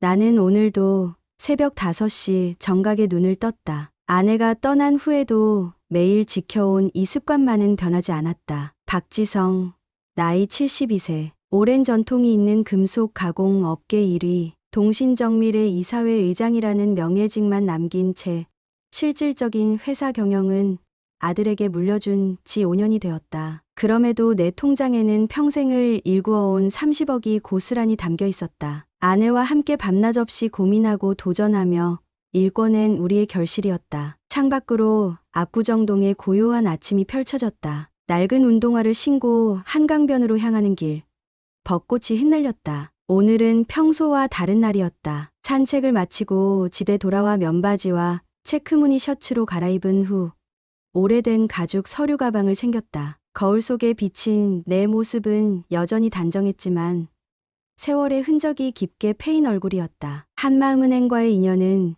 나는 오늘도 새벽 5시 정각에 눈을 떴다. 아내가 떠난 후에도 매일 지켜온 이 습관만은 변하지 않았다. 박지성, 나이 72세, 오랜 전통이 있는 금속 가공 업계 1위, 동신정밀의 이사회 의장이라는 명예직만 남긴 채 실질적인 회사 경영은 아들에게 물려준 지 5년이 되었다. 그럼에도 내 통장에는 평생을 일구어온 30억이 고스란히 담겨 있었다. 아내와 함께 밤낮 없이 고민하고 도전하며 일궈낸 우리의 결실이었다. 창밖으로 압구정동의 고요한 아침이 펼쳐졌다. 낡은 운동화를 신고 한강변으로 향하는 길. 벚꽃이 흩날렸다. 오늘은 평소와 다른 날이었다. 산책을 마치고 집에 돌아와 면바지와 체크무늬 셔츠로 갈아입은 후 오래된 가죽 서류 가방을 챙겼다. 거울 속에 비친 내 모습은 여전히 단정했지만 세월의 흔적이 깊게 패인 얼굴이었다. 한마음은행과의 인연은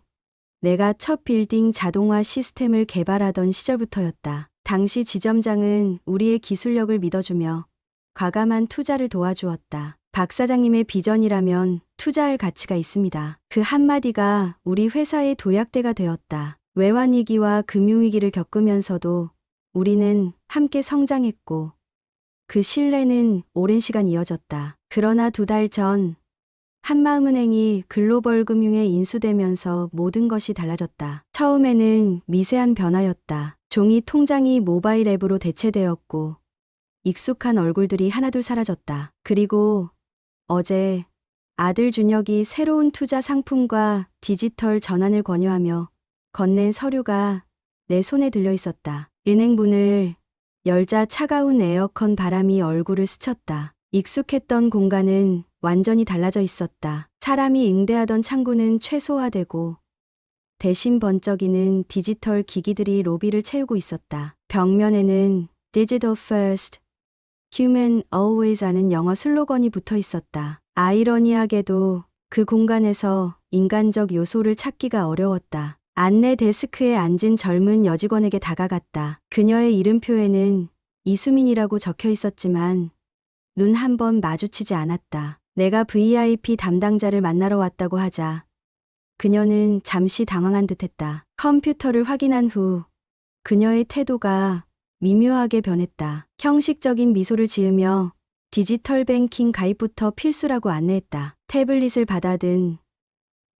내가 첫 빌딩 자동화 시스템을 개발하던 시절부터였다. 당시 지점장은 우리의 기술력을 믿어주며 과감한 투자를 도와주었다. 박 사장님의 비전이라면 투자할 가치가 있습니다. 그 한마디가 우리 회사의 도약대가 되었다. 외환위기와 금융위기를 겪으면서도 우리는 함께 성장했고 그 신뢰는 오랜 시간 이어졌다. 그러나 2달 전 한마음은행이 글로벌 금융에 인수되면서 모든 것이 달라졌다. 처음에는 미세한 변화였다. 종이 통장이 모바일 앱으로 대체되었고 익숙한 얼굴들이 하나둘 사라졌다. 그리고 어제 아들 준혁이 새로운 투자 상품과 디지털 전환을 권유하며 건넨 서류가 내 손에 들려 있었다. 은행 문을 열자 차가운 에어컨 바람이 얼굴을 스쳤다. 익숙했던 공간은 완전히 달라져 있었다. 사람이 응대하던 창구는 최소화되고 대신 번쩍이는 디지털 기기들이 로비를 채우고 있었다. 벽면에는 Digital First, Human Always라는 영어 슬로건이 붙어 있었다. 아이러니하게도 그 공간에서 인간적 요소를 찾기가 어려웠다. 안내 데스크에 앉은 젊은 여직원에게 다가갔다. 그녀의 이름표에는 이수민이라고 적혀 있었지만 눈 한 번 마주치지 않았다. 내가 VIP 담당자를 만나러 왔다고 하자 그녀는 잠시 당황한 듯했다. 컴퓨터를 확인한 후 그녀의 태도가 미묘하게 변했다. 형식적인 미소를 지으며 디지털 뱅킹 가입부터 필수라고 안내했다. 태블릿을 받아든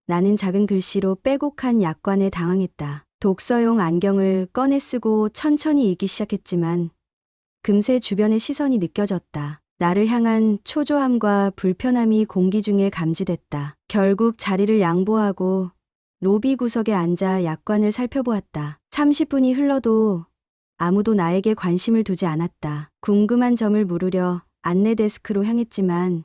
나는 작은 글씨로 빼곡한 약관에 당황했다. 독서용 안경을 꺼내 쓰고 천천히 읽기 시작했지만 금세 주변의 시선이 느껴졌다. 나를 향한 초조함과 불편함이 공기 중에 감지됐다. 결국 자리를 양보하고 로비 구석에 앉아 약관을 살펴보았다. 30분이 흘러도 아무도 나에게 관심을 두지 않았다. 궁금한 점을 물으려 안내 데스크로 향했지만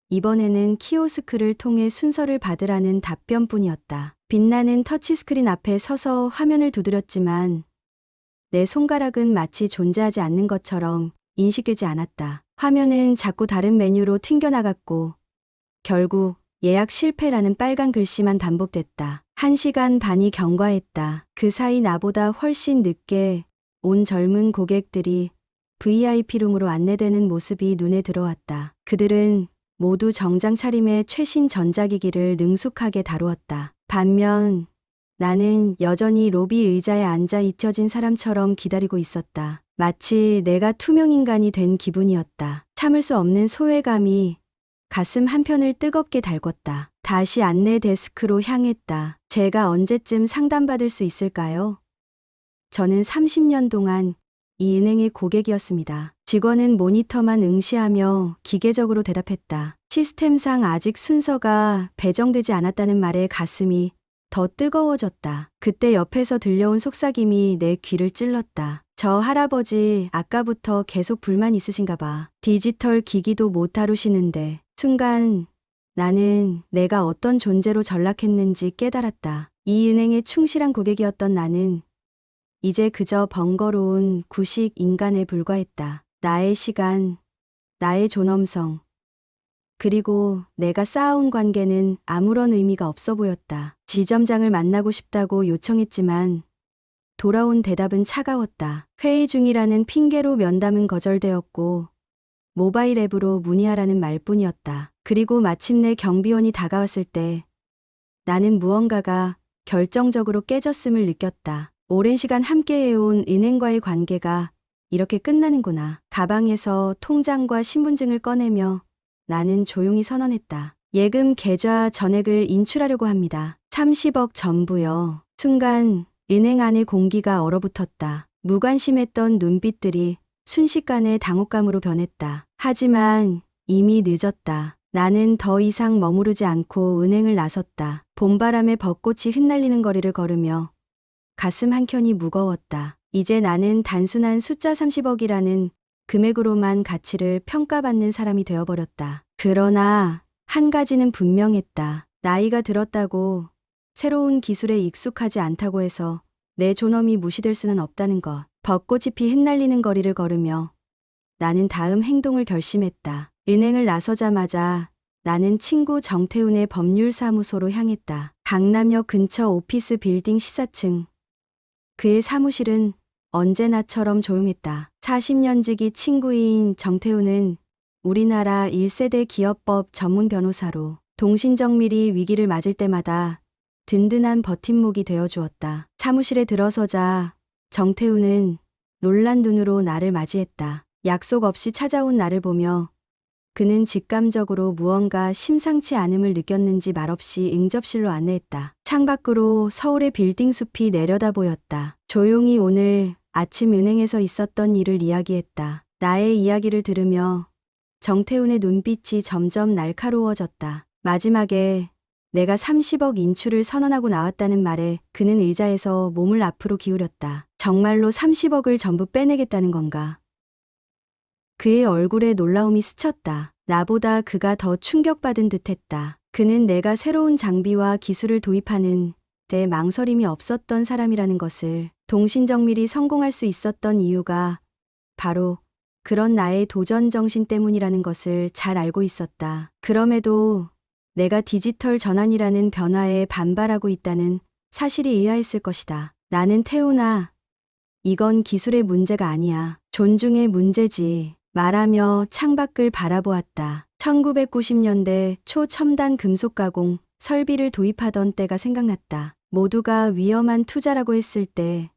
이번에는 키오스크를 통해 순서를 받으라는 답변뿐이었다. 빛나는 터치스크린 앞에 서서 화면을 두드렸지만 내 손가락은 마치 존재하지 않는 것처럼 인식되지 않았다. 화면은 자꾸 다른 메뉴로 튕겨나갔고 결국 예약 실패라는 빨간 글씨만 반복됐다. 1시간 반이 경과했다. 그 사이 나보다 훨씬 늦게 온 젊은 고객들이 VIP룸으로 안내되는 모습이 눈에 들어왔다. 그들은 모두 정장 차림의 최신 전자기기를 능숙하게 다루었다. 반면 나는 여전히 로비 의자에 앉아 잊혀진 사람처럼 기다리고 있었다. 마치 내가 투명인간이 된 기분이었다. 참을 수 없는 소외감이 가슴 한편을 뜨겁게 달궜다. 다시 안내 데스크로 향했다. 제가 언제쯤 상담받을 수 있을까요? 저는 30년 동안 이 은행의 고객이었습니다. 직원은 모니터만 응시하며 기계적으로 대답했다. 시스템상 아직 순서가 배정되지 않았다는 말에 가슴이 더 뜨거워졌다. 그때 옆에서 들려온 속삭임이 내 귀를 찔렀다. 저 할아버지 아까부터 계속 불만 있으신가 봐. 디지털 기기도 못 다루시는데. 순간 나는 내가 어떤 존재로 전락했는지 깨달았다. 이 은행의 충실한 고객이었던 나는 이제 그저 번거로운 구식 인간에 불과했다. 나의 시간, 나의 존엄성, 그리고 내가 쌓아온 관계는 아무런 의미가 없어 보였다. 지점장을 만나고 싶다고 요청했지만 돌아온 대답은 차가웠다. 회의 중이라는 핑계로 면담은 거절되었고 모바일 앱으로 문의하라는 말뿐이었다. 그리고 마침내 경비원이 다가왔을 때 나는 무언가가 결정적으로 깨졌음을 느꼈다. 오랜 시간 함께해온 은행과의 관계가 이렇게 끝나는구나. 가방에서 통장과 신분증을 꺼내며 나는 조용히 선언했다. 예금 계좌 전액을 인출하려고 합니다. 30억 전부요. 순간 은행 안의 공기가 얼어붙었다. 무관심했던 눈빛들이 순식간에 당혹감으로 변했다. 하지만 이미 늦었다. 나는 더 이상 머무르지 않고 은행을 나섰다. 봄바람에 벚꽃이 흩날리는 거리를 걸으며 가슴 한켠이 무거웠다. 이제 나는 단순한 숫자 30억이라는 금액으로만 가치를 평가받는 사람이 되어버렸다. 그러나 한 가지는 분명했다. 나이가 들었다고 새로운 기술에 익숙하지 않다고 해서 내 존엄이 무시될 수는 없다는 것. 벚꽃이 피 흩날리는 거리를 걸으며 나는 다음 행동을 결심했다. 은행을 나서자마자 나는 친구 정태훈의 법률사무소로 향했다. 강남역 근처 오피스 빌딩 14층. 그의 사무실은 언제나처럼 조용했다. 40년지기 친구인 정태훈은 우리나라 1세대 기업법 전문 변호사로 동신정밀이 위기를 맞을 때마다 든든한 버팀목이 되어주었다. 사무실에 들어서자 정태훈은 놀란 눈으로 나를 맞이했다. 약속 없이 찾아온 나를 보며 그는 직감적으로 무언가 심상치 않음을 느꼈는지 말없이 응접실로 안내했다. 창밖으로 서울의 빌딩 숲이 내려다 보였다. 조용히 오늘 아침 은행에서 있었던 일을 이야기했다. 나의 이야기를 들으며 정태훈의 눈빛이 점점 날카로워졌다. 마지막에 내가 30억 인출을 선언하고 나왔다는 말에 그는 의자에서 몸을 앞으로 기울였다. 정말로 30억을 전부 빼내겠다는 건가? 그의 얼굴에 놀라움이 스쳤다. 나보다 그가 더 충격받은 듯했다. 그는 내가 새로운 장비와 기술을 도입하는 데 망설임이 없었던 사람이라는 것을, 동신정밀이 성공할 수 있었던 이유가 바로 그런 나의 도전 정신 때문이라는 것을 잘 알고 있었다. 그럼에도 내가 디지털 전환이라는 변화에 반발하고 있다는 사실이 의아했을 것이다. 나는 태훈아, 이건 기술의 문제가 아니야. 존중의 문제지. 말하며 창밖을 바라보았다. 1990년대 초 첨단 금속 가공 설비를 도입하던 때가 생각났다. 모두가 위험한 투자라고 했을 때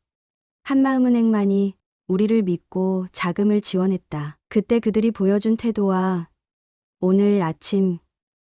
한마음은행만이 우리를 믿고 자금을 지원했다. 그때 그들이 보여준 태도와 오늘 아침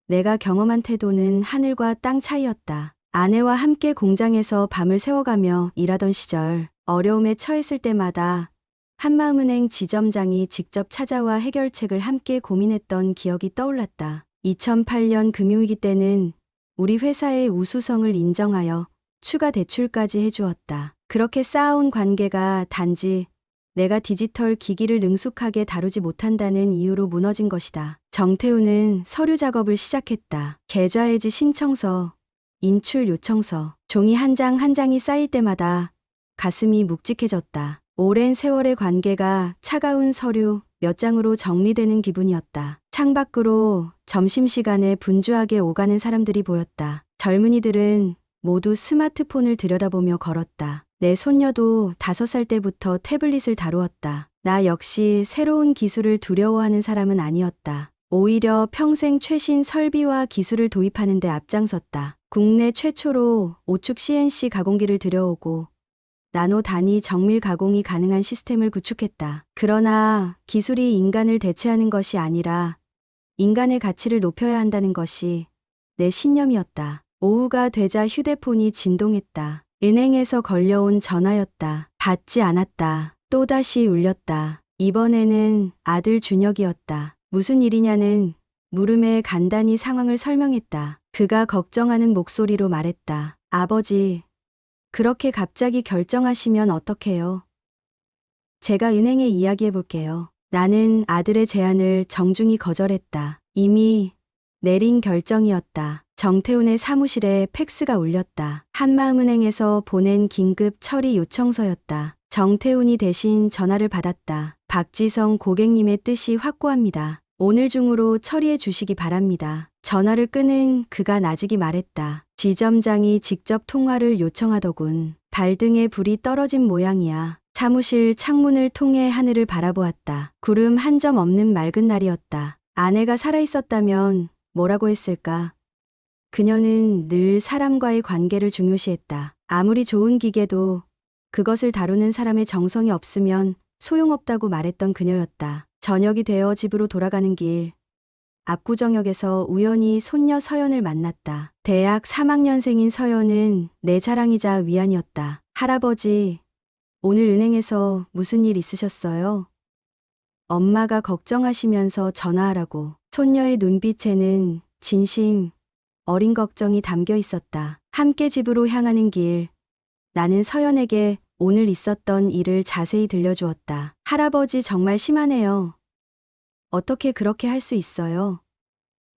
내가 경험한 태도는 하늘과 땅 차이였다. 아내와 함께 공장에서 밤을 새워가며 일하던 시절, 어려움에 처했을 때마다 한마음은행 지점장이 직접 찾아와 해결책을 함께 고민했던 기억이 떠올랐다. 2008년 금융위기 때는 우리 회사의 우수성을 인정하여 추가 대출까지 해주었다. 그렇게 쌓아온 관계가 단지 내가 디지털 기기를 능숙하게 다루지 못한다는 이유로 무너진 것이다. 정태훈은 서류 작업을 시작했다. 계좌해지 신청서, 인출 요청서, 종이 한 장 한 장이 쌓일 때마다 가슴이 묵직해졌다. 오랜 세월의 관계가 차가운 서류 몇 장으로 정리되는 기분이었다. 창밖으로 점심시간에 분주하게 오가는 사람들이 보였다. 젊은이들은 모두 스마트폰을 들여다보며 걸었다. 내 손녀도 5살 때부터 태블릿을 다루었다. 나 역시 새로운 기술을 두려워하는 사람은 아니었다. 오히려 평생 최신 설비와 기술을 도입하는 데 앞장섰다. 국내 최초로 오축 CNC 가공기를 들여오고 나노 단위 정밀 가공이 가능한 시스템을 구축했다. 그러나 기술이 인간을 대체하는 것이 아니라 인간의 가치를 높여야 한다는 것이 내 신념이었다. 오후가 되자 휴대폰이 진동했다. 은행에서 걸려온 전화였다. 받지 않았다. 또다시 울렸다. 이번에는 아들 준혁이었다. 무슨 일이냐는 물음에 간단히 상황을 설명했다. 그가 걱정하는 목소리로 말했다. 아버지, 그렇게 갑자기 결정하시면 어떡해요? 제가 은행에 이야기해 볼게요. 나는 아들의 제안을 정중히 거절했다. 이미 내린 결정이었다. 정태훈의 사무실에 팩스가 울렸다. 한마음은행에서 보낸 긴급 처리 요청서였다. 정태훈이 대신 전화를 받았다. 박지성 고객님의 뜻이 확고합니다. 오늘 중으로 처리해 주시기 바랍니다. 전화를 끄는 그가 나직이 말했다. 지점장이 직접 통화를 요청하더군. 발등에 불이 떨어진 모양이야. 사무실 창문을 통해 하늘을 바라보았다. 구름 한 점 없는 맑은 날이었다. 아내가 살아있었다면 뭐라고 했을까? 그녀는 늘 사람과의 관계를 중요시했다. 아무리 좋은 기계도 그것을 다루는 사람의 정성이 없으면 소용없다고 말했던 그녀였다. 저녁이 되어 집으로 돌아가는 길, 압구정역에서 우연히 손녀 서연을 만났다. 대학 3학년생인 서연은 내 자랑이자 위안이었다. 할아버지, 오늘 은행에서 무슨 일 있으셨어요? 엄마가 걱정하시면서 전화하라고. 손녀의 눈빛에는 진심, 어린 걱정이 담겨 있었다. 함께 집으로 향하는 길, 나는 서연에게 오늘 있었던 일을 자세히 들려주었다. 할아버지 정말 심하네요. 어떻게 그렇게 할 수 있어요?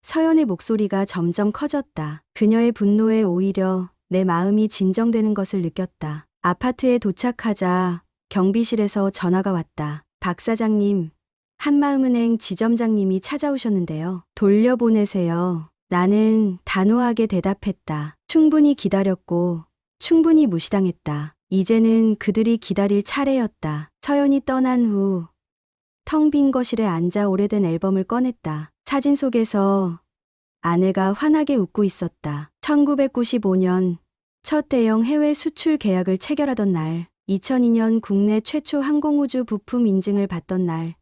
서연의 목소리가 점점 커졌다. 그녀의 분노에 오히려 내 마음이 진정되는 것을 느꼈다. 아파트에 도착하자 경비실에서 전화가 왔다. 박 사장님, 한마음은행 지점장님이 찾아오셨는데요. 돌려보내세요. 나는 단호하게 대답했다. 충분히 기다렸고 충분히 무시당했다. 이제는 그들이 기다릴 차례였다. 서연이 떠난 후 텅 빈 거실에 앉아 오래된 앨범을 꺼냈다. 사진 속에서 아내가 환하게 웃고 있었다. 1995년 첫 대형 해외 수출 계약을 체결하던 날, 2002년 국내 최초 항공우주 부품 인증을 받던 날,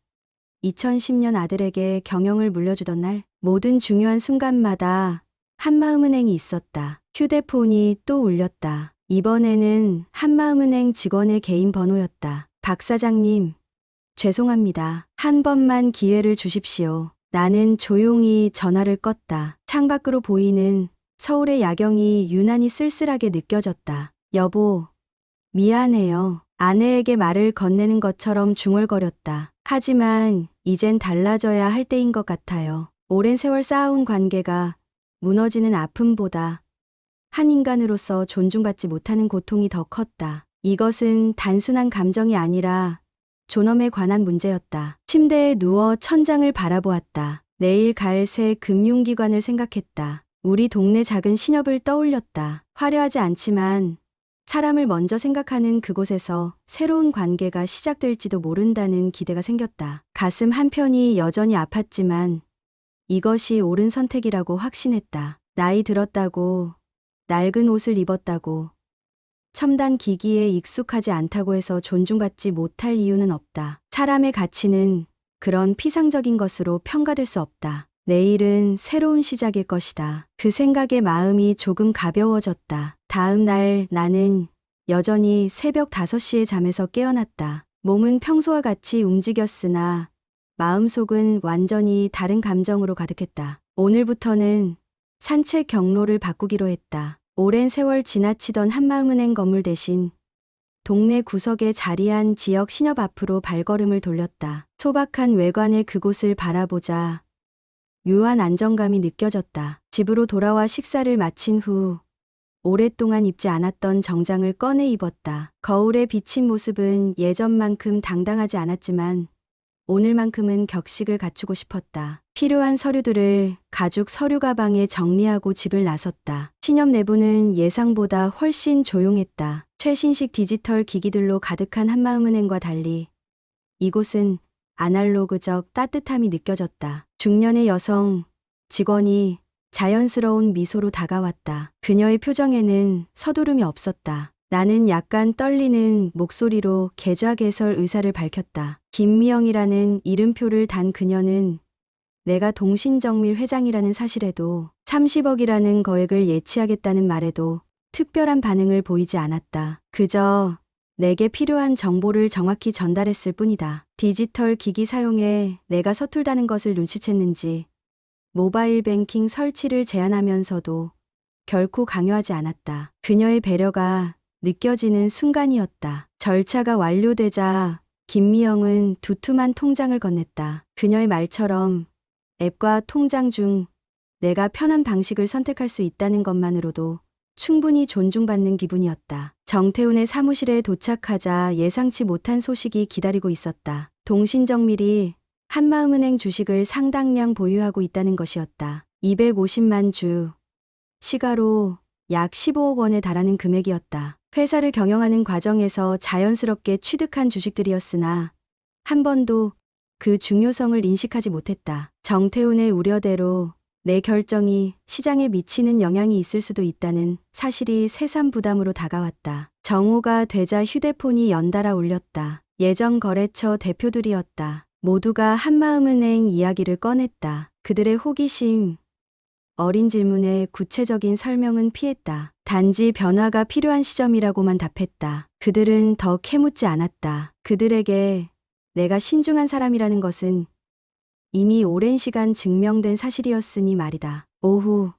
2010년 아들에게 경영을 물려주던 날, 모든 중요한 순간마다 한마음은행이 있었다. 휴대폰이 또 울렸다. 이번에는 한마음은행 직원의 개인 번호였다. 박 사장님, 죄송합니다. 한 번만 기회를 주십시오. 나는 조용히 전화를 껐다. 창밖으로 보이는 서울의 야경이 유난히 쓸쓸하게 느껴졌다. 여보, 미안해요. 아내에게 말을 건네는 것처럼 중얼거렸다. 하지만 이젠 달라져야 할 때인 것 같아요. 오랜 세월 쌓아온 관계가 무너지는 아픔보다 한 인간으로서 존중받지 못하는 고통이 더 컸다. 이것은 단순한 감정이 아니라 존엄에 관한 문제였다. 침대에 누워 천장을 바라보았다. 내일 갈 새 금융기관을 생각했다. 우리 동네 작은 신협을 떠올렸다. 화려하지 않지만 사람을 먼저 생각하는 그곳에서 새로운 관계가 시작될지도 모른다는 기대가 생겼다. 가슴 한편이 여전히 아팠지만 이것이 옳은 선택이라고 확신했다. 나이 들었다고, 낡은 옷을 입었다고, 첨단 기기에 익숙하지 않다고 해서 존중받지 못할 이유는 없다. 사람의 가치는 그런 피상적인 것으로 평가될 수 없다. 내일은 새로운 시작일 것이다. 그 생각에 마음이 조금 가벼워졌다. 다음 날 나는 여전히 새벽 5시에 잠에서 깨어났다. 몸은 평소와 같이 움직였으나 마음속은 완전히 다른 감정으로 가득했다. 오늘부터는 산책 경로를 바꾸기로 했다. 오랜 세월 지나치던 한마음은행 건물 대신 동네 구석에 자리한 지역 신협 앞으로 발걸음을 돌렸다. 소박한 외관의 그곳을 바라보자 묘한 안정감이 느껴졌다. 집으로 돌아와 식사를 마친 후 오랫동안 입지 않았던 정장을 꺼내 입었다. 거울에 비친 모습은 예전만큼 당당하지 않았지만 오늘만큼은 격식을 갖추고 싶었다. 필요한 서류들을 가죽 서류 가방에 정리하고 집을 나섰다. 신협 내부는 예상보다 훨씬 조용했다. 최신식 디지털 기기들로 가득한 한마음은행과 달리 이곳은 아날로그적 따뜻함이 느껴졌다. 중년의 여성 직원이 자연스러운 미소로 다가왔다. 그녀의 표정에는 서두름이 없었다. 나는 약간 떨리는 목소리로 계좌 개설 의사를 밝혔다. 김미영이라는 이름표를 단 그녀는 내가 동신정밀 회장이라는 사실에도 30억이라는 거액을 예치하겠다는 말에도 특별한 반응을 보이지 않았다. 그저 내게 필요한 정보를 정확히 전달했을 뿐이다. 디지털 기기 사용에 내가 서툴다는 것을 눈치챘는지 모바일 뱅킹 설치를 제안하면서도 결코 강요하지 않았다. 그녀의 배려가 느껴지는 순간이었다. 절차가 완료되자 김미영은 두툼한 통장을 건넸다. 그녀의 말처럼 앱과 통장 중 내가 편한 방식을 선택할 수 있다는 것만으로도 충분히 존중받는 기분이었다. 정태훈의 사무실에 도착하자 예상치 못한 소식이 기다리고 있었다. 동신정밀이 한마음은행 주식을 상당량 보유하고 있다는 것이었다. 250만 주, 시가로 약 15억 원에 달하는 금액이었다. 회사를 경영하는 과정에서 자연스럽게 취득한 주식들이었으나 한 번도 그 중요성을 인식하지 못했다. 정태훈의 우려대로 내 결정이 시장에 미치는 영향이 있을 수도 있다는 사실이 새삼 부담으로 다가왔다. 정오가 되자 휴대폰이 연달아 울렸다. 예전 거래처 대표들이었다. 모두가 한마음은행 이야기를 꺼냈다. 그들의 호기심, 어린 질문에 구체적인 설명은 피했다. 단지 변화가 필요한 시점이라고만 답했다. 그들은 더 캐묻지 않았다. 그들에게 내가 신중한 사람이라는 것은 이미 오랜 시간 증명된 사실이었으니 말이다. 오후,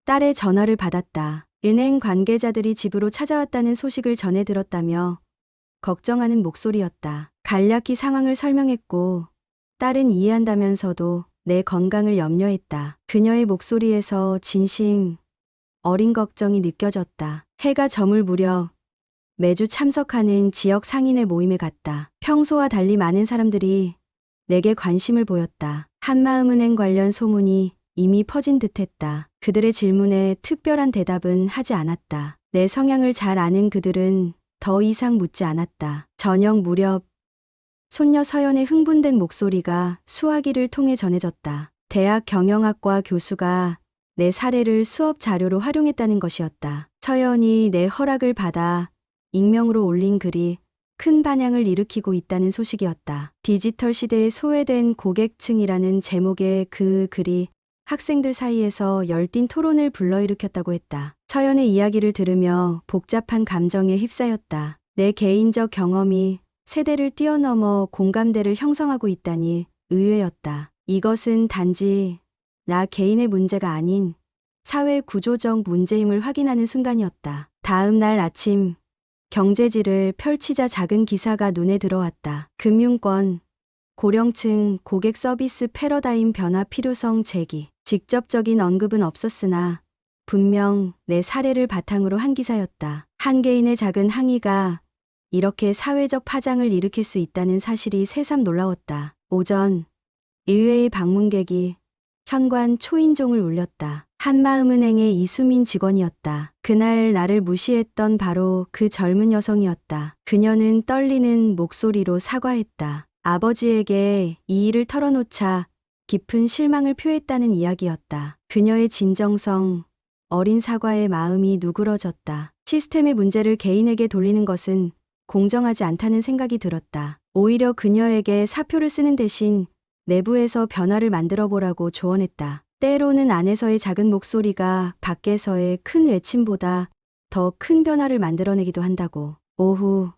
딸의 전화를 받았다. 은행 관계자들이 집으로 찾아왔다는 소식을 전해 들었다며 걱정하는 목소리였다. 간략히 상황을 설명했고 딸은 이해한다면서도 내 건강을 염려했다. 그녀의 목소리에서 진심, 어린 걱정이 느껴졌다. 해가 저물 무렵 매주 참석하는 지역 상인의 모임에 갔다. 평소와 달리 많은 사람들이 내게 관심을 보였다. 한마음은행 관련 소문이 이미 퍼진 듯했다. 그들의 질문에 특별한 대답은 하지 않았다. 내 성향을 잘 아는 그들은 더 이상 묻지 않았다. 저녁 무렵 손녀 서연의 흥분된 목소리가 수화기를 통해 전해졌다. 대학 경영학과 교수가 내 사례를 수업 자료로 활용했다는 것이었다. 서연이 내 허락을 받아 익명으로 올린 글이 큰 반향을 일으키고 있다는 소식이었다. 디지털 시대에 소외된 고객층이라는 제목의 그 글이 학생들 사이에서 열띤 토론을 불러일으켰다고 했다. 서연의 이야기를 들으며 복잡한 감정에 휩싸였다. 내 개인적 경험이 세대를 뛰어넘어 공감대를 형성하고 있다니 의외였다. 이것은 단지 나 개인의 문제가 아닌 사회 구조적 문제임을 확인하는 순간이었다. 다음 날 아침 경제지를 펼치자 작은 기사가 눈에 들어왔다. 금융권, 고령층 고객 서비스 패러다임 변화 필요성 제기. 직접적인 언급은 없었으나 분명 내 사례를 바탕으로 한 기사였다. 한 개인의 작은 항의가 이렇게 사회적 파장을 일으킬 수 있다는 사실이 새삼 놀라웠다. 오전, 의회의 방문객이 현관 초인종을 울렸다. 한마음은행의 이수민 직원이었다. 그날 나를 무시했던 바로 그 젊은 여성이었다. 그녀는 떨리는 목소리로 사과했다. 아버지에게 이 일을 털어놓자 깊은 실망을 표했다는 이야기였다. 그녀의 진정성, 어린 사과의 마음이 누그러졌다. 시스템의 문제를 개인에게 돌리는 것은 공정하지 않다는 생각이 들었다. 오히려 그녀에게 사표를 쓰는 대신 내부에서 변화를 만들어 보라고 조언했다. 때로는 안에서의 작은 목소리가 밖에서의 큰 외침보다 더 큰 변화를 만들어내기도 한다고. 오후,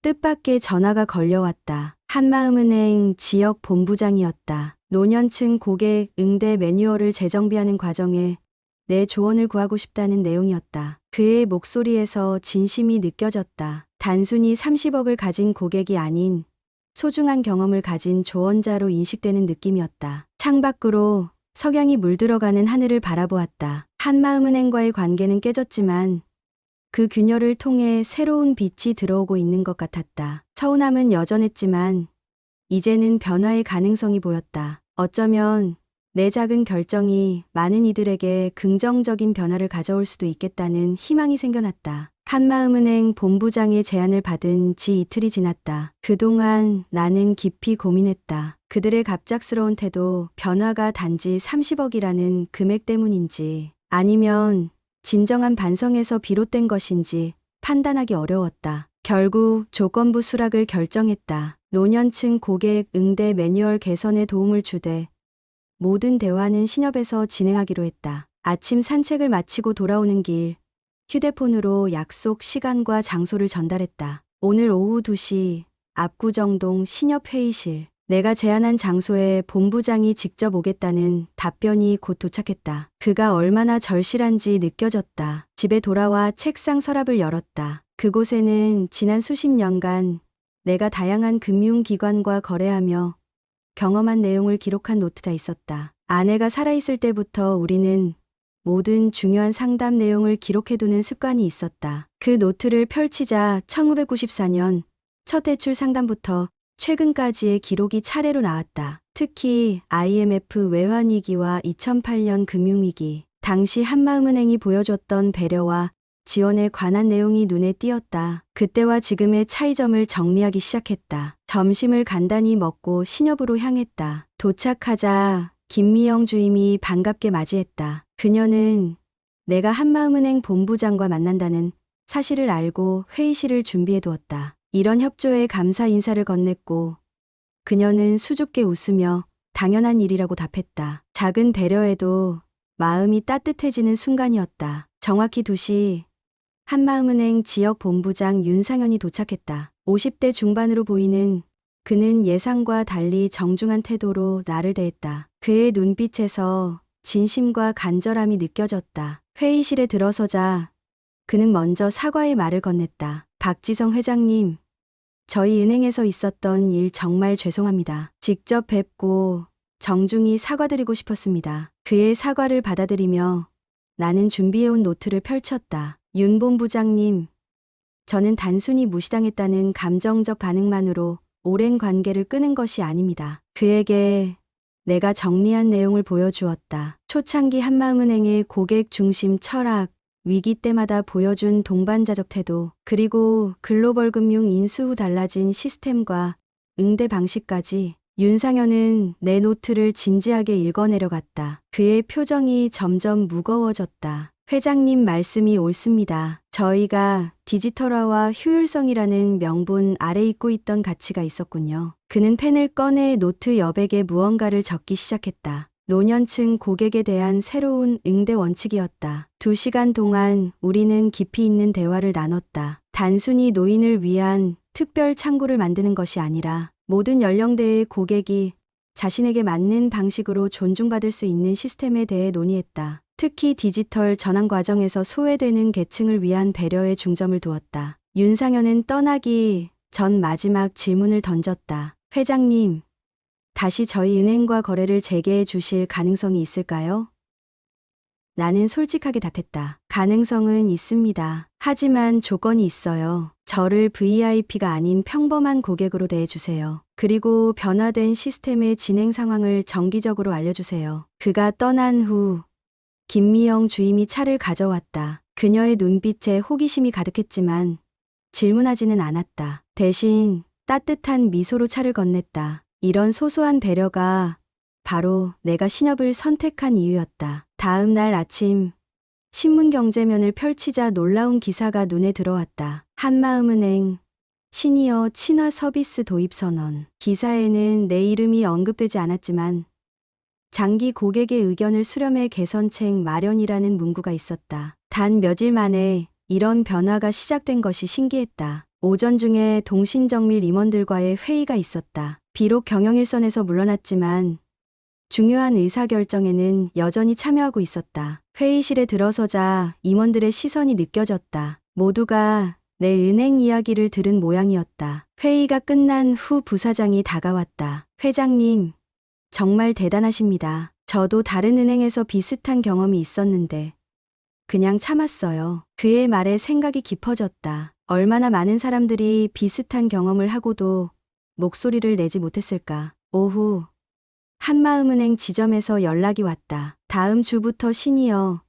뜻밖의 전화가 걸려왔다. 한마음은행 지역 본부장이었다. 노년층 고객 응대 매뉴얼을 재정비하는 과정에 내 조언을 구하고 싶다는 내용이었다. 그의 목소리에서 진심이 느껴졌다. 단순히 30억을 가진 고객이 아닌 소중한 경험을 가진 조언자로 인식되는 느낌이었다. 창밖으로 석양이 물들어가는 하늘을 바라보았다. 한마음은행과의 관계는 깨졌지만 그 균열을 통해 새로운 빛이 들어오고 있는 것 같았다. 서운함은 여전했지만 이제는 변화의 가능성이 보였다. 어쩌면 내 작은 결정이 많은 이들에게 긍정적인 변화를 가져올 수도 있겠다는 희망이 생겨났다. 한마음은행 본부장의 제안을 받은 지 이틀이 지났다. 그동안 나는 깊이 고민했다. 그들의 갑작스러운 태도, 변화가 단지 30억이라는 금액 때문인지 아니면 진정한 반성에서 비롯된 것인지 판단하기 어려웠다. 결국 조건부 수락을 결정했다. 노년층 고객 응대 매뉴얼 개선에 도움을 주되 모든 대화는 신협에서 진행하기로 했다. 아침 산책을 마치고 돌아오는 길 휴대폰으로 약속 시간과 장소를 전달했다. 오늘 오후 2시 압구정동 신협 회의실. 내가 제안한 장소에 본부장이 직접 오겠다는 답변이 곧 도착했다. 그가 얼마나 절실한지 느껴졌다. 집에 돌아와 책상 서랍을 열었다. 그곳에는 지난 수십 년간 내가 다양한 금융기관과 거래하며 경험한 내용을 기록한 노트가 있었다. 아내가 살아있을 때부터 우리는 모든 중요한 상담 내용을 기록해두는 습관이 있었다. 그 노트를 펼치자 1994년 첫 대출 상담부터 최근까지의 기록이 차례로 나왔다. 특히 IMF 외환위기와 2008년 금융위기, 당시 한마음은행이 보여줬던 배려와 지원에 관한 내용이 눈에 띄었다. 그때와 지금의 차이점을 정리하기 시작했다. 점심을 간단히 먹고 신협으로 향했다. 도착하자 김미영 주임이 반갑게 맞이했다. 그녀는 내가 한마음은행 본부장과 만난다는 사실을 알고 회의실을 준비해 두었다. 이런 협조에 감사 인사를 건넸고 그녀는 수줍게 웃으며 당연한 일이라고 답했다. 작은 배려에도 마음이 따뜻해지는 순간이었다. 정확히 2시 한마음은행 지역 본부장 윤상현이 도착했다. 50대 중반으로 보이는 그는 예상과 달리 정중한 태도로 나를 대했다. 그의 눈빛에서 진심과 간절함이 느껴졌다. 회의실에 들어서자 그는 먼저 사과의 말을 건넸다. 박지성 회장님, 저희 은행에서 있었던 일 정말 죄송합니다. 직접 뵙고 정중히 사과드리고 싶었습니다. 그의 사과를 받아들이며 나는 준비해온 노트를 펼쳤다. 윤 본부장님, 저는 단순히 무시당했다는 감정적 반응만으로 오랜 관계를 끄는 것이 아닙니다. 그에게 내가 정리한 내용을 보여주었다. 초창기 한마음은행의 고객 중심 철학, 위기 때마다 보여준 동반자적 태도, 그리고 글로벌 금융 인수 후 달라진 시스템과 응대 방식까지. 윤상현은 내 노트를 진지하게 읽어내려갔다. 그의 표정이 점점 무거워졌다. 회장님 말씀이 옳습니다. 저희가 디지털화와 효율성이라는 명분 아래 잊고 있던 가치가 있었군요. 그는 펜을 꺼내 노트 여백에 무언가를 적기 시작했다. 노년층 고객에 대한 새로운 응대 원칙이었다. 2시간 동안 우리는 깊이 있는 대화를 나눴다. 단순히 노인을 위한 특별 창구를 만드는 것이 아니라 모든 연령대의 고객이 자신에게 맞는 방식으로 존중받을 수 있는 시스템에 대해 논의했다. 특히 디지털 전환 과정에서 소외되는 계층을 위한 배려에 중점을 두었다. 윤상현은 떠나기 전 마지막 질문을 던졌다. 회장님, 다시 저희 은행과 거래를 재개해 주실 가능성이 있을까요? 나는 솔직하게 답했다. 가능성은 있습니다. 하지만 조건이 있어요. 저를 VIP가 아닌 평범한 고객으로 대해주세요. 그리고 변화된 시스템의 진행 상황을 정기적으로 알려주세요. 그가 떠난 후 김미영 주임이 차를 가져왔다. 그녀의 눈빛에 호기심이 가득했지만 질문하지는 않았다. 대신 따뜻한 미소로 차를 건넸다. 이런 소소한 배려가 바로 내가 신협을 선택한 이유였다. 다음 날 아침 신문경제면을 펼치자 놀라운 기사가 눈에 들어왔다. 한마음은행 시니어 친화 서비스 도입 선언. 기사에는 내 이름이 언급되지 않았지만 장기 고객의 의견을 수렴해 개선책 마련이라는 문구가 있었다. 단 며칠 만에 이런 변화가 시작된 것이 신기했다. 오전 중에 동신정밀 임원들과의 회의가 있었다. 비록 경영일선에서 물러났지만 중요한 의사결정에는 여전히 참여하고 있었다. 회의실에 들어서자 임원들의 시선이 느껴졌다. 모두가 내 은행 이야기를 들은 모양이었다. 회의가 끝난 후 부사장이 다가왔다. 회장님, 정말 대단하십니다. 저도 다른 은행에서 비슷한 경험이 있었는데 그냥 참았어요. 그의 말에 생각이 깊어졌다. 얼마나 많은 사람들이 비슷한 경험을 하고도 목소리를 내지 못했을까. 오후 한마음은행 지점에서 연락이 왔다. 다음 주부터 시니어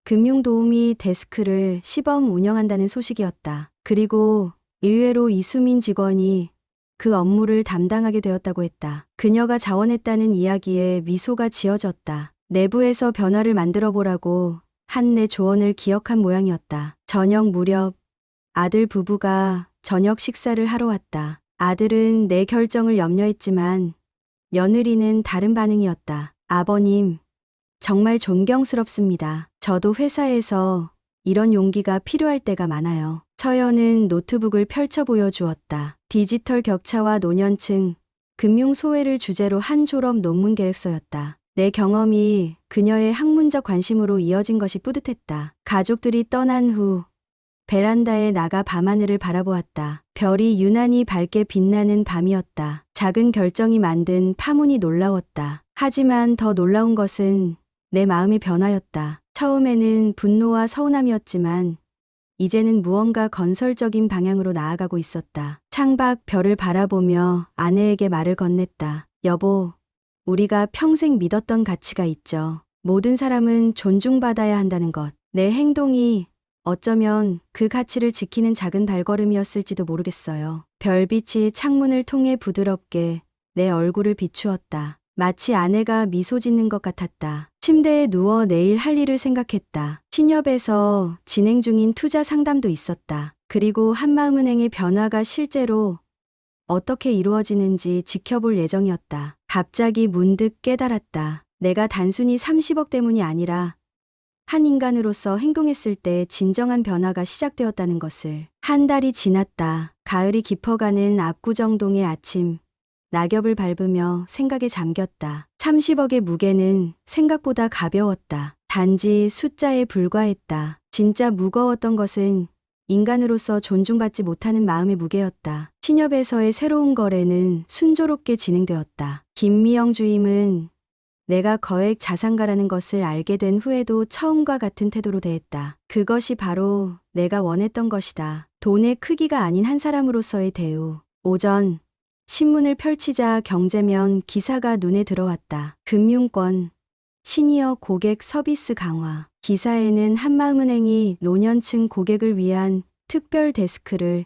금융도우미 데스크를 시범 운영한다는 소식이었다. 그리고 의외로 이수민 직원이 그 업무를 담당하게 되었다고 했다. 그녀가 자원했다는 이야기에 미소가 지어졌다. 내부에서 변화를 만들어 보라고 한 내 조언을 기억한 모양이었다. 저녁 무렵 아들 부부가 저녁 식사를 하러 왔다. 아들은 내 결정을 염려했지만 며느리는 다른 반응이었다. 아버님, 정말 존경스럽습니다. 저도 회사에서 이런 용기가 필요할 때가 많아요. 서연은 노트북을 펼쳐 보여주었다. 디지털 격차와 노년층, 금융 소외를 주제로 한 졸업 논문 계획서였다. 내 경험이 그녀의 학문적 관심으로 이어진 것이 뿌듯했다. 가족들이 떠난 후 베란다에 나가 밤하늘을 바라보았다. 별이 유난히 밝게 빛나는 밤이었다. 작은 결정이 만든 파문이 놀라웠다. 하지만 더 놀라운 것은 내 마음의 변화였다. 처음에는 분노와 서운함이었지만 이제는 무언가 건설적인 방향으로 나아가고 있었다. 창밖 별을 바라보며 아내에게 말을 건넸다. 여보, 우리가 평생 믿었던 가치가 있죠. 모든 사람은 존중받아야 한다는 것. 내 행동이 어쩌면 그 가치를 지키는 작은 발걸음이었을지도 모르겠어요. 별빛이 창문을 통해 부드럽게 내 얼굴을 비추었다. 마치 아내가 미소 짓는 것 같았다. 침대에 누워 내일 할 일을 생각했다. 신협에서 진행 중인 투자 상담도 있었다. 그리고 한마음은행의 변화가 실제로 어떻게 이루어지는지 지켜볼 예정이었다. 갑자기 문득 깨달았다. 내가 단순히 30억 때문이 아니라 한 인간으로서 행동했을 때 진정한 변화가 시작되었다는 것을. 한 달이 지났다. 가을이 깊어가는 압구정동의 아침. 낙엽을 밟으며 생각에 잠겼다. 30억의 무게는 생각보다 가벼웠다. 단지 숫자에 불과했다. 진짜 무거웠던 것은 인간으로서 존중받지 못하는 마음의 무게였다. 신협에서의 새로운 거래는 순조롭게 진행되었다. 김미영 주임은 내가 거액 자산가라는 것을 알게 된 후에도 처음과 같은 태도로 대했다. 그것이 바로 내가 원했던 것이다. 돈의 크기가 아닌 한 사람으로서의 대우. 오전 신문을 펼치자 경제면 기사가 눈에 들어왔다. 금융권, 시니어 고객 서비스 강화. 기사에는 한마음은행이 노년층 고객을 위한 특별 데스크를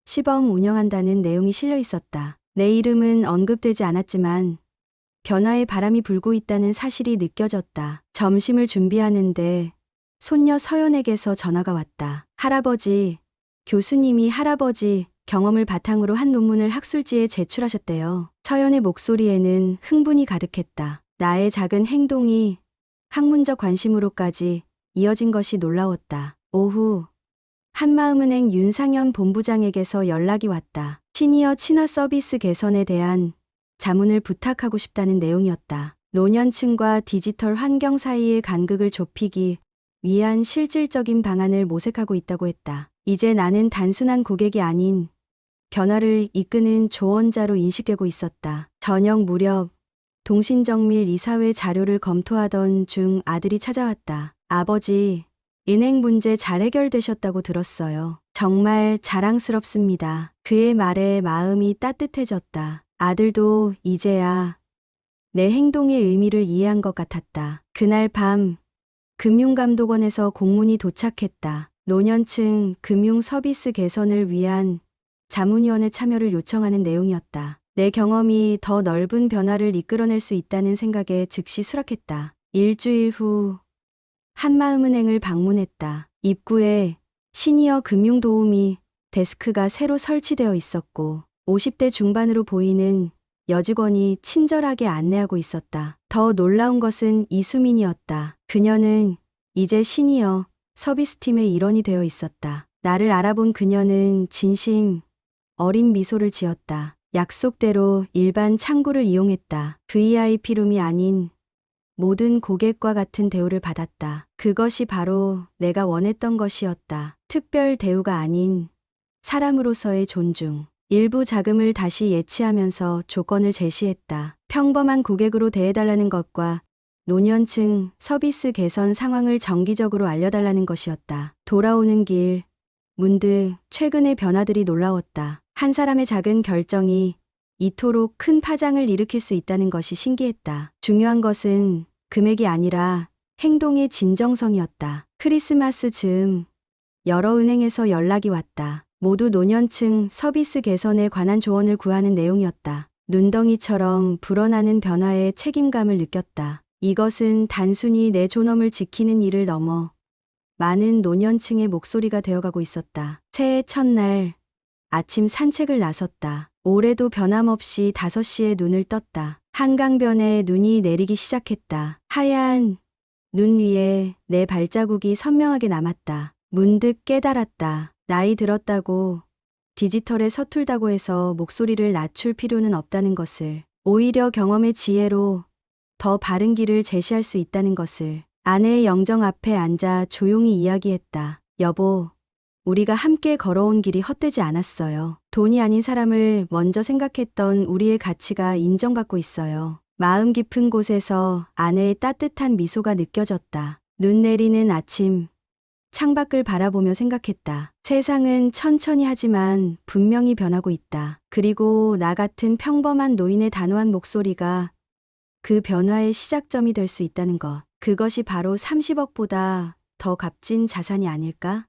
시범 운영한다는 내용이 실려 있었다. 내 이름은 언급되지 않았지만 변화의 바람이 불고 있다는 사실이 느껴졌다. 점심을 준비하는데 손녀 서연에게서 전화가 왔다. 할아버지, 교수님이 할아버지 경험을 바탕으로 한 논문을 학술지에 제출하셨대요. 서연의 목소리에는 흥분이 가득했다. 나의 작은 행동이 학문적 관심으로까지 이어진 것이 놀라웠다. 오후 한마음은행 윤상현 본부장에게서 연락이 왔다. 시니어 친화 서비스 개선에 대한 자문을 부탁하고 싶다는 내용이었다. 노년층과 디지털 환경 사이의 간극을 좁히기 위한 실질적인 방안을 모색하고 있다고 했다. 이제 나는 단순한 고객이 아닌 변화를 이끄는 조언자로 인식되고 있었다. 저녁 무렵 동신정밀 이사회 자료를 검토하던 중 아들이 찾아왔다. 아버지, 은행 문제 잘 해결되셨다고 들었어요. 정말 자랑스럽습니다. 그의 말에 마음이 따뜻해졌다. 아들도 이제야 내 행동의 의미를 이해한 것 같았다. 그날 밤 금융감독원에서 공문이 도착했다. 노년층 금융 서비스 개선을 위한 자문위원회 참여를 요청하는 내용이었다. 내 경험이 더 넓은 변화를 이끌어낼 수 있다는 생각에 즉시 수락했다. 일주일 후 한마음은행을 방문했다. 입구에 시니어 금융도우미 데스크가 새로 설치되어 있었고 50대 중반으로 보이는 여직원이 친절하게 안내하고 있었다. 더 놀라운 것은 이수민이었다. 그녀는 이제 시니어 서비스팀의 일원이 되어 있었다. 나를 알아본 그녀는 진심 어린 미소를 지었다. 약속대로 일반 창구를 이용했다. VIP룸이 아닌 모든 고객과 같은 대우를 받았다. 그것이 바로 내가 원했던 것이었다. 특별 대우가 아닌 사람으로서의 존중. 일부 자금을 다시 예치하면서 조건을 제시했다. 평범한 고객으로 대해달라는 것과 노년층 서비스 개선 상황을 정기적으로 알려달라는 것이었다. 돌아오는 길, 문득 최근의 변화들이 놀라웠다. 한 사람의 작은 결정이 이토록 큰 파장을 일으킬 수 있다는 것이 신기했다. 중요한 것은 금액이 아니라 행동의 진정성이었다. 크리스마스 즈음 여러 은행에서 연락이 왔다. 모두 노년층 서비스 개선에 관한 조언을 구하는 내용이었다. 눈덩이처럼 불어나는 변화에 책임감을 느꼈다. 이것은 단순히 내 존엄을 지키는 일을 넘어 많은 노년층의 목소리가 되어가고 있었다. 새해 첫날 아침 산책을 나섰다. 올해도 변함없이 5시에 눈을 떴다. 한강변에 눈이 내리기 시작했다. 하얀 눈 위에 내 발자국이 선명하게 남았다. 문득 깨달았다. 나이 들었다고, 디지털에 서툴다고 해서 목소리를 낮출 필요는 없다는 것을, 오히려 경험의 지혜로 더 바른 길을 제시할 수 있다는 것을. 아내의 영정 앞에 앉아 조용히 이야기했다. 여보, 우리가 함께 걸어온 길이 헛되지 않았어요. 돈이 아닌 사람을 먼저 생각했던 우리의 가치가 인정받고 있어요. 마음 깊은 곳에서 아내의 따뜻한 미소가 느껴졌다. 눈 내리는 아침, 창밖을 바라보며 생각했다. 세상은 천천히 하지만 분명히 변하고 있다. 그리고 나 같은 평범한 노인의 단호한 목소리가 그 변화의 시작점이 될 수 있다는 것. 그것이 바로 30억보다 더 값진 자산이 아닐까?